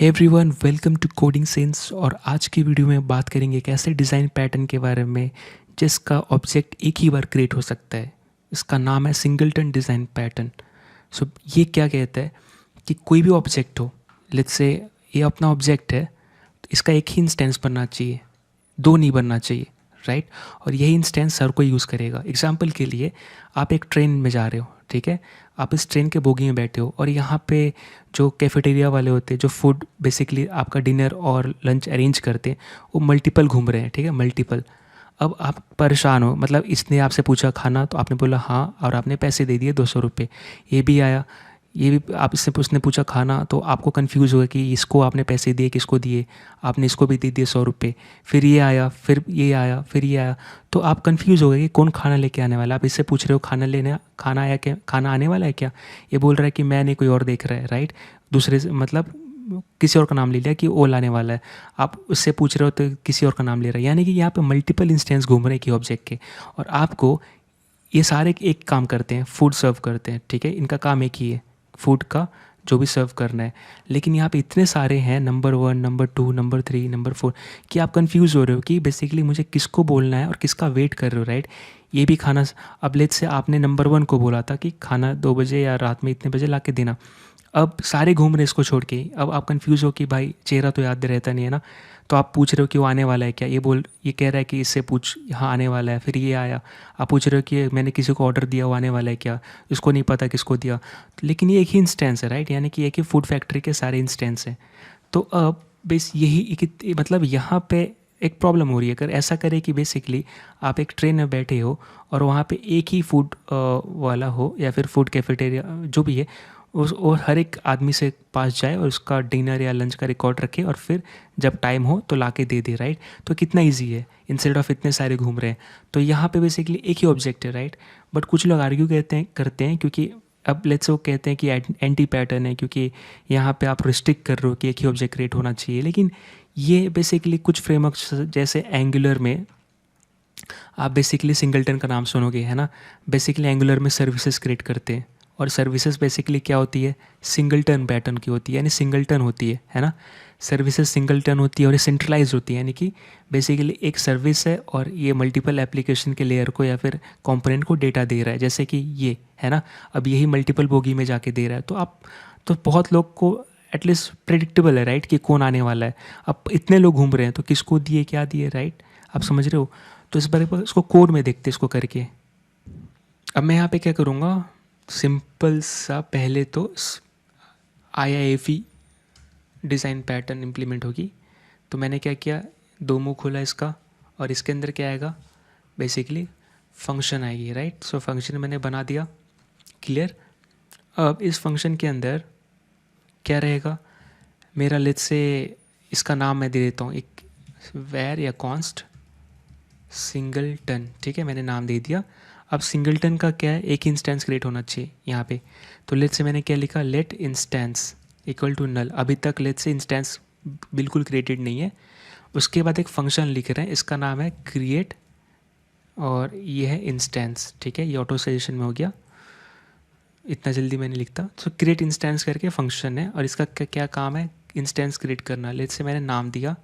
Hey everyone, welcome to Coding Sense. और आज की वीडियो में बात करेंगे एक ऐसे डिज़ाइन पैटर्न के बारे में जिसका ऑब्जेक्ट एक ही बार क्रिएट हो सकता है। इसका नाम है सिंगलटन डिज़ाइन पैटर्न। सो ये क्या कहता है कि कोई भी ऑब्जेक्ट हो, लेट्स से ये अपना ऑब्जेक्ट है, तो इसका एक ही इंस्टेंस बनना चाहिए, दो नहीं बनना चाहिए, राइट। और यही इंस्टेंस हर कोई यूज़ करेगा। एग्जाम्पल के लिए, आप एक ट्रेन में जा रहे हो, ठीक है। आप इस ट्रेन के बोगी में बैठे हो और यहाँ पे जो कैफेटेरिया वाले होते हैं, जो फूड बेसिकली आपका डिनर और लंच अरेंज करते हैं, वो मल्टीपल घूम रहे हैं, ठीक है, मल्टीपल। अब आप परेशान हो, मतलब इसने आपसे पूछा खाना, तो आपने बोला हाँ, और आपने पैसे दे दिए 200 रुपये। ये भी आया, ये भी आप इससे उसने पूछा खाना, तो आपको कंफ्यूज हुआ कि इसको आपने पैसे दिए, किसको दिए। आपने इसको भी दे दिए 100 रुपये। फिर ये आया, फिर ये आया, फिर ये आया। तो आप कंफ्यूज हो गए कि कौन खाना लेके आने वाला है। आप इससे पूछ रहे हो खाना आया क्या, खाना आने वाला है क्या। ये बोल रहा है कि मैं नहीं, कोई और देख रहा है, राइट। दूसरे से मतलब किसी और का नाम ले लिया कि वो लाने वाला है। आप उससे पूछ रहे हो तो किसी और का नाम ले रहा है। यानी कि यहाँ पे मल्टीपल इंस्टेंस घूम रहे हैं कि ऑब्जेक्ट के। और आपको ये सारे एक काम करते हैं, फूड सर्व करते हैं, ठीक है। इनका काम एक ही है, फूड का जो भी सर्व करना है। लेकिन यहाँ पे इतने सारे हैं, नंबर 1, नंबर 2, नंबर 3, नंबर 4, कि आप कंफ्यूज हो रहे हो कि बेसिकली मुझे किसको बोलना है और किसका वेट कर रहे हो, राइट। ये भी खाना, अब लेट्स से आपने नंबर 1 को बोला था कि खाना 2 बजे या रात में इतने बजे ला के देना। अब सारे घूम रहे इसको छोड़ के। अब आप कंफ्यूज हो कि भाई चेहरा तो याद रहता नहीं है ना। तो आप पूछ रहे हो कि वो आने वाला है क्या। ये कह रहा है कि इससे पूछ, यहाँ आने वाला है। फिर ये आया, आप पूछ रहे हो कि मैंने किसी को ऑर्डर दिया, वो आने वाला है क्या। इसको नहीं पता किसको दिया। लेकिन ये एक ही इंस्टेंस है, राइट। यानी कि एक ही फूड फैक्ट्री के सारे इंस्टेंस हैं। तो अब बेस यही मतलब यहाँ पे एक प्रॉब्लम हो रही है। अगर ऐसा करे कि बेसिकली आप एक ट्रेन में बैठे हो और वहाँ पे एक ही फूड वाला हो, या फिर फूड कैफेटेरिया जो भी है, उस और हर एक आदमी से पास जाए और उसका डिनर या लंच का रिकॉर्ड रखे, और फिर जब टाइम हो तो ला के दे दे, राइट। तो कितना ईजी है, इंस्टेड ऑफ इतने सारे घूम रहे हैं। तो यहाँ पे बेसिकली एक ही ऑब्जेक्ट है, राइट। बट कुछ लोग आर्ग्यू करते हैं क्योंकि अब लेट्स वो कहते हैं कि एंटी पैटर्न है, क्योंकि यहाँ पे आप रिस्ट्रिक्ट कर रहे हो कि एक ही ऑब्जेक्ट क्रिएट होना चाहिए। लेकिन ये बेसिकली कुछ फ्रेमवर्क्स जैसे एंगुलर में आप बेसिकली सिंगलटन का नाम सुनोगे, है ना। बेसिकली एंगुलर में सर्विसेज क्रिएट करते हैं, और सर्विसेज बेसिकली क्या होती है, सिंगलटन पैटर्न की होती है, यानी सिंगलटन होती है ना। सर्विसेज सिंगलटन होती है और ये सेंट्रलाइज होती है, यानी कि बेसिकली एक सर्विस है और ये मल्टीपल एप्लीकेशन के लेयर को या फिर कंपोनेंट को डेटा दे रहा है, जैसे कि ये है ना। अब यही मल्टीपल बोगी में जाके दे रहा है, तो बहुत लोग को एटलीस्ट प्रेडिक्टेबल है, राइट, कि कौन आने वाला है। अब इतने लोग घूम रहे हैं तो किसको दिए, क्या दिए, राइट। आप समझ रहे हो। तो इस बारे पर इसको कोड में देखते इसको करके। अब मैं यहाँ पे क्या करूँगा, सिंपल सा पहले तो IIFE डिज़ाइन पैटर्न इम्प्लीमेंट होगी। तो मैंने क्या किया, दो मुँह खोला इसका, और इसके अंदर क्या आएगा, बेसिकली फंक्शन आएगी, राइट। सो फंक्शन मैंने बना दिया, क्लियर। अब इस फंक्शन के अंदर क्या रहेगा मेरा, लेट्स से इसका नाम मैं दे देता हूँ एक वैर या कॉन्स्ट सिंगलटन, ठीक है, मैंने नाम दे दिया। अब सिंगलटन का क्या है, एक इंस्टेंस क्रिएट होना चाहिए यहाँ पे। तो लेट्स से मैंने क्या लिखा, let instance equal to null. अभी तक लेट्स से इंस्टेंस बिल्कुल क्रिएटेड नहीं है। उसके बाद एक फंक्शन लिख रहे हैं, इसका नाम है क्रिएट, और ये है इंस्टेंस, ठीक है। ये ऑटो सजेशन में हो गया, इतना जल्दी मैं नहीं लिखता। तो क्रिएट इंस्टेंस करके फंक्शन है, और इसका क्या काम है, इंस्टेंस क्रिएट करना। लेट्स से मैंने नाम दिया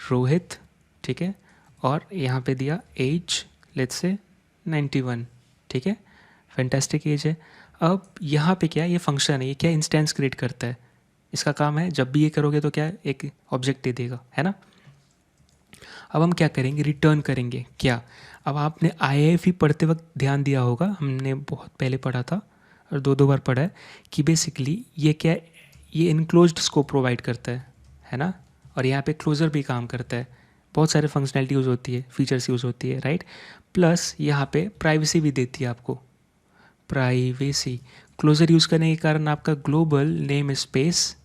रोहित, ठीक है, और यहाँ पे दिया एज, लेट्स से 91, ठीक है, फैंटास्टिक एज है। अब यहाँ पे क्या है, ये फंक्शन है, ये क्या इंस्टेंस क्रिएट करता है। इसका काम है जब भी ये करोगे तो क्या एक ऑब्जेक्ट दे देगा, है ना। अब हम क्या करेंगे, रिटर्न करेंगे क्या। अब आपने IIFE पढ़ते वक्त ध्यान दिया होगा, हमने बहुत पहले पढ़ा था और दो दो बार पढ़ा है, कि बेसिकली ये क्या, ये इनक्लोज्ड स्कोप प्रोवाइड करता है ना। और यहाँ पे क्लोजर भी काम करता है, बहुत सारे फंक्शनैलिटी यूज़ होती है, फीचर्स यूज़ होती है, राइट। प्लस यहाँ पे प्राइवेसी भी देती है आपको, प्राइवेसी। क्लोजर यूज़ करने के कारण आपका ग्लोबल नेम स्पेस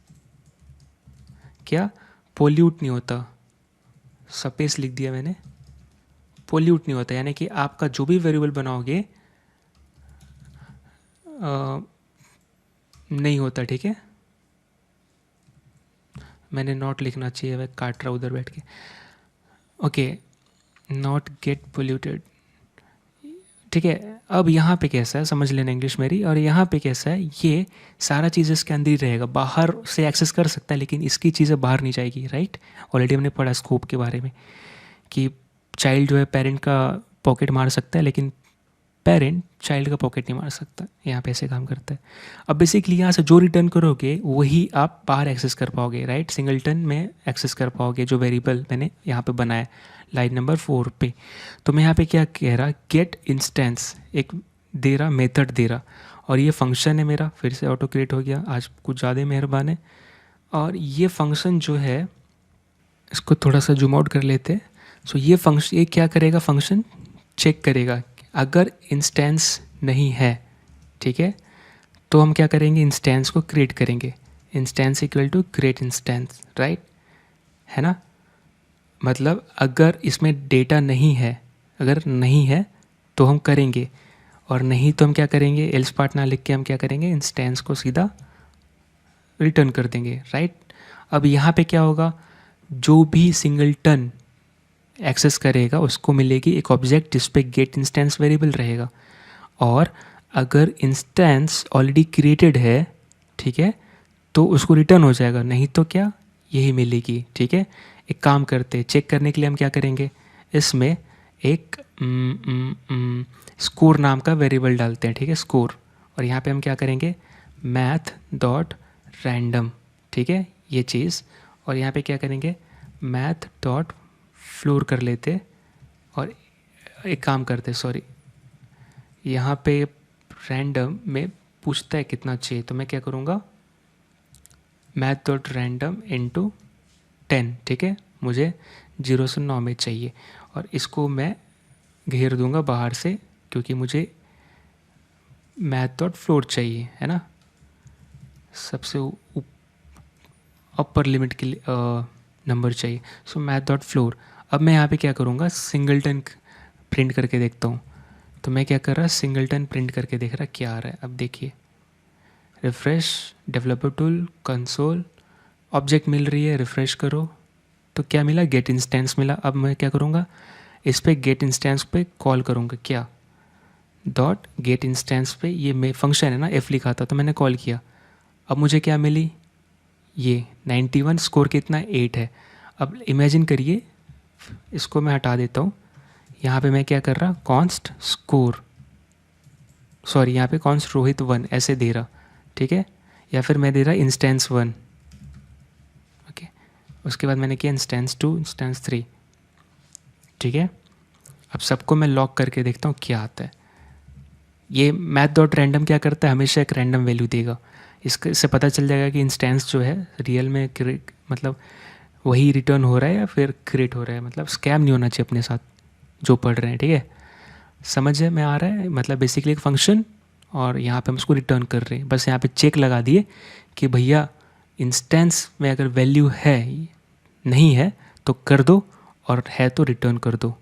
क्या पोल्यूट नहीं होता, स्पेस लिख दिया मैंने, पोल्यूट नहीं होता, यानी कि आपका जो भी वेरिएबल बनाओगे नहीं होता, ठीक है। मैंने नॉट लिखना चाहिए, वह काट रहा उधर बैठ के। ओके, नॉट गेट पोल्यूटेड, ठीक है। अब यहाँ पे कैसा है समझ लेना इंग्लिश मेरी, और यहाँ पे कैसा है, ये सारा चीज़ इसके अंदर ही रहेगा, बाहर से एक्सेस कर सकता है लेकिन इसकी चीज़ें बाहर नहीं जाएगी, राइट। ऑलरेडी हमने पढ़ा स्कोप के बारे में कि चाइल्ड जो है पेरेंट का पॉकेट मार सकता है लेकिन पेरेंट चाइल्ड का पॉकेट नहीं मार सकता। यहाँ पे ऐसे काम करता है। अब बेसिकली यहाँ से जो रिटर्न करोगे वही आप बाहर एक्सेस कर पाओगे, राइट, सिंगलटन में एक्सेस कर पाओगे जो वेरिएबल मैंने यहाँ पे बनाया लाइन नंबर 4 पे। तो मैं यहाँ पे क्या कह रहा, गेट इंस्टेंस एक दे रहा, मेथड दे रहा, और ये फंक्शन है मेरा, फिर से ऑटो क्रिएट हो गया, आज कुछ ज़्यादा मेहरबान है। और ये फंक्शन जो है, इसको थोड़ा सा जूम आउट कर लेते हैं। सो ये फंक्शन, ये क्या करेगा, फंक्शन चेक करेगा अगर इंस्टेंस नहीं है, ठीक है, तो हम क्या करेंगे, इंस्टेंस को क्रिएट करेंगे। Instance equal to create instance, right, है ना। मतलब अगर इसमें डेटा नहीं है, अगर नहीं है तो हम करेंगे, और नहीं तो हम क्या करेंगे, एल्स पार्ट ना लिख के हम क्या करेंगे, इंस्टेंस को सीधा रिटर्न कर देंगे, राइट। अब यहाँ पे क्या होगा, जो भी सिंगलटन एक्सेस करेगा उसको मिलेगी एक ऑब्जेक्ट जिस पे गेट इंस्टेंस वेरिएबल रहेगा, और अगर इंस्टेंस ऑलरेडी क्रिएटेड है, ठीक है, तो उसको रिटर्न हो जाएगा, नहीं तो क्या यही मिलेगी, ठीक है। एक काम करते, चेक करने के लिए हम क्या करेंगे, इसमें एक स्कोर नाम का वेरिएबल डालते हैं, ठीक है, स्कोर, और यहाँ पे हम क्या करेंगे, मैथ डॉट रैंडम, ठीक है, ये चीज़, और यहाँ पे क्या करेंगे, मैथ डॉट फ्लोर कर लेते, और एक काम करते, सॉरी, यहाँ पे रैंडम में पूछता है कितना चाहिए, तो मैं क्या करूँगा, मैथ डॉट रैंडम इंटू 10, ठीक है, मुझे 0 से 9 में चाहिए, और इसको मैं घेर दूंगा बाहर से क्योंकि मुझे मैथ डॉट फ्लोर चाहिए, है ना, सबसे अपर लिमिट के लिए नंबर चाहिए। सो मैथ डॉट फ्लोर। अब मैं यहाँ पे क्या करूँगा, सिंगलटन प्रिंट करके देखता हूँ। तो मैं क्या कर रहा, सिंगलटन प्रिंट करके देख रहा क्या आ रहा है। अब देखिए, refresh, developer tool, console, object मिल रही है, रिफ़्रेश करो तो क्या मिला, गेट इंस्टेंस मिला। अब मैं क्या करूँगा, इस पर गेट इंस्टेंस पे कॉल करूँगा, क्या, डॉट गेट इंस्टेंस पे, ये मे फंक्शन है ना, एफ लिखा था तो मैंने कॉल किया। अब मुझे क्या मिली, ये 91, स्कोर कितना 8 है। अब इमेजिन करिए, इसको मैं हटा देता हूँ, यहाँ पे मैं क्या कर रहा, कॉन्स्ट स्कोर, सॉरी यहाँ पे कॉन्स्ट रोहित 1 ऐसे दे रहा, ठीक है, या फिर मैं दे रहा इंस्टेंस 1, ओके, उसके बाद मैंने किया इंस्टेंस 2, इंस्टेंस 3, ठीक है। अब सबको मैं लॉक करके देखता हूँ क्या आता है। ये मैथ डॉट रैंडम क्या करता है, हमेशा एक रैंडम वैल्यू देगा। इससे पता चल जाएगा कि इंस्टेंस जो है रियल में मतलब वही रिटर्न हो रहा है या फिर क्रिएट हो रहा है, मतलब स्कैम नहीं होना चाहिए अपने साथ जो पढ़ रहे हैं, ठीक है, समझ में आ रहा है। मतलब बेसिकली एक फंक्शन, और यहाँ पे हम उसको रिटर्न कर रहे हैं, बस यहाँ पे चेक लगा दिए कि भैया इंस्टेंस में अगर वैल्यू है, नहीं है तो कर दो, और है तो रिटर्न कर दो।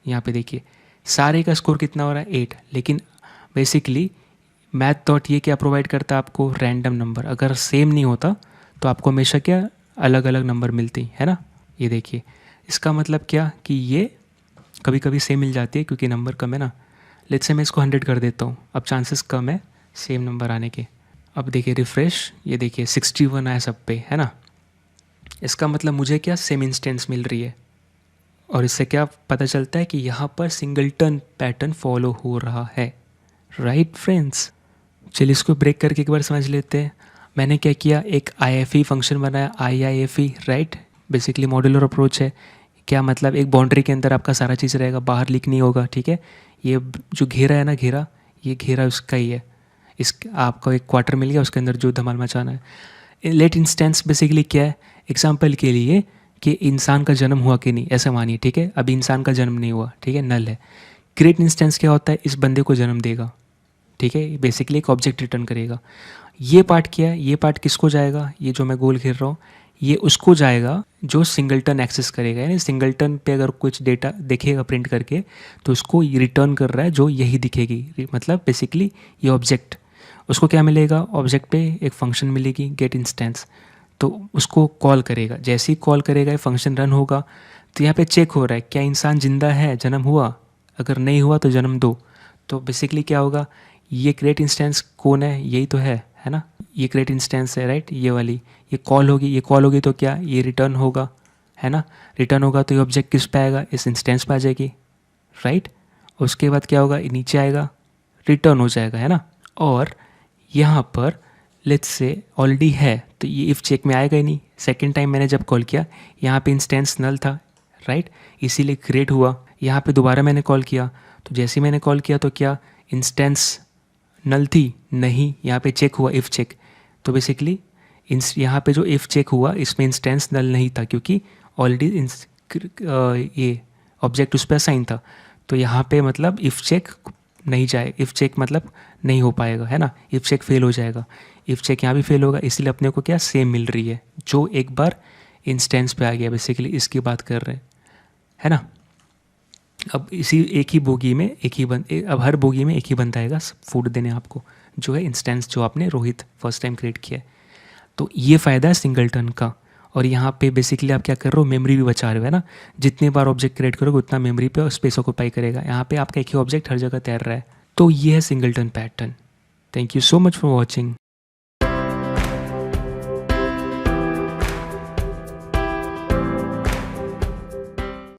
यहाँ पे देखिए सारे का स्कोर कितना हो रहा है, 8, लेकिन बेसिकली मैथ डॉट ये क्या प्रोवाइड करता है आपको, रैंडम नंबर। अगर सेम नहीं होता तो आपको हमेशा क्या अलग अलग नंबर मिलती है ना। ये देखिए, इसका मतलब क्या कि ये कभी कभी सेम मिल जाती है क्योंकि नंबर कम है ना। लेट्स से मैं इसको 100 कर देता हूँ, अब चांसेस कम है सेम नंबर आने के। अब देखिए रिफ़्रेश, ये देखिए 61 आया सब पे, है ना। इसका मतलब मुझे क्या, सेम इंस्टेंस मिल रही है, और इससे क्या पता चलता है कि यहाँ पर सिंगलटन पैटर्न फॉलो हो रहा है, राइट फ्रेंड्स। चलिए इसको ब्रेक करके एक बार समझ लेते हैं। मैंने क्या किया, एक IIFE फंक्शन बनाया, IIFE, right, basically modular approach है। क्या मतलब, एक बाउंड्री के अंदर आपका सारा चीज़ रहेगा, बाहर लीक नहीं होगा, ठीक है। ये जो घेरा है ना, घेरा, ये घेरा उसका ही है, इस आपको एक क्वार्टर मिल गया, उसके अंदर जो धमाल मचाना है। लेट इंस्टेंस बेसिकली क्या है, एग्जाम्पल के लिए कि इंसान का जन्म हुआ कि नहीं, ऐसा मानिए, ठीक है, अभी इंसान का जन्म नहीं हुआ, ठीक है, नल है। क्रिएट इंस्टेंस क्या होता है, इस बंदे को जन्म देगा, ठीक है, बेसिकली एक ऑब्जेक्ट रिटर्न करेगा। ये पार्ट क्या है, ये पार्ट किसको जाएगा, ये जो मैं गोल घेर रहा हूँ, ये उसको जाएगा जो सिंगलटन एक्सेस करेगा, यानी सिंगलटन पे अगर कुछ डेटा देखेगा प्रिंट करके तो उसको रिटर्न कर रहा है जो यही दिखेगी, मतलब बेसिकली ये ऑब्जेक्ट, उसको क्या मिलेगा, ऑब्जेक्ट पे एक फंक्शन मिलेगी गेट इंस्टेंस, तो उसको कॉल करेगा। जैसे ही कॉल करेगा ये फंक्शन रन होगा, तो यहाँ पे चेक हो रहा है क्या इंसान जिंदा है, जन्म हुआ, अगर नहीं हुआ तो जन्म दो, तो बेसिकली क्या होगा, ये क्रिएट इंस्टेंस कौन है, यही तो है ना, ये क्रिएट इंस्टेंस है राइट, ये वाली, ये कॉल होगी, ये कॉल होगी तो क्या, ये रिटर्न होगा, है ना, रिटर्न होगा तो ये ऑब्जेक्ट किस पे आएगा, इस इंस्टेंस पे आ जाएगी राइट। उसके बाद क्या होगा, ये नीचे आएगा, रिटर्न हो जाएगा, है ना। और यहाँ पर लेट्स से ऑलरेडी है तो ये इफ़ चेक में आएगा ही नहीं। सेकेंड टाइम मैंने जब कॉल किया यहाँ पे इंस्टेंस नल था राइट, इसीलिए क्रिएट हुआ। यहाँ पे दोबारा मैंने कॉल किया तो जैसे ही मैंने कॉल किया तो क्या इंस्टेंस नल थी, नहीं, यहाँ पे चेक हुआ इफ़ चेक, तो बेसिकली यहाँ पे जो इफ़ चेक हुआ इसमें इंस्टेंस नल नहीं था क्योंकि ऑलरेडी ये ऑब्जेक्ट उस पर असाइन था। तो यहाँ पे मतलब इफ़ चेक नहीं जाए, इफ़ चेक मतलब नहीं हो पाएगा, है ना, इफ़ चेक फेल हो जाएगा, इफ़ चेक यहाँ भी फेल होगा, इसलिए अपने को क्या सेम मिल रही है जो एक बार इंस्टेंस पे आ गया, बेसिकली इसकी बात कर रहे हैं, है ना। अब इसी एक ही बोगी में अब हर बोगी में एक ही बंदा आएगा फूड देने आपको, जो है इंस्टेंस जो आपने रोहित फर्स्ट टाइम क्रिएट किया है। तो ये फ़ायदा है सिंगलटन का। और यहाँ पे बेसिकली आप क्या कर रहे हो, मेमोरी भी बचा रहे हो, है ना, जितने बार ऑब्जेक्ट क्रिएट करोगे उतना मेमोरी पे स्पेस ऑक्यूपाई करेगा। यहाँ पे आपका एक ही ऑब्जेक्ट हर जगह तैर रहा है। तो ये है singleton pattern. Thank you so much for watching.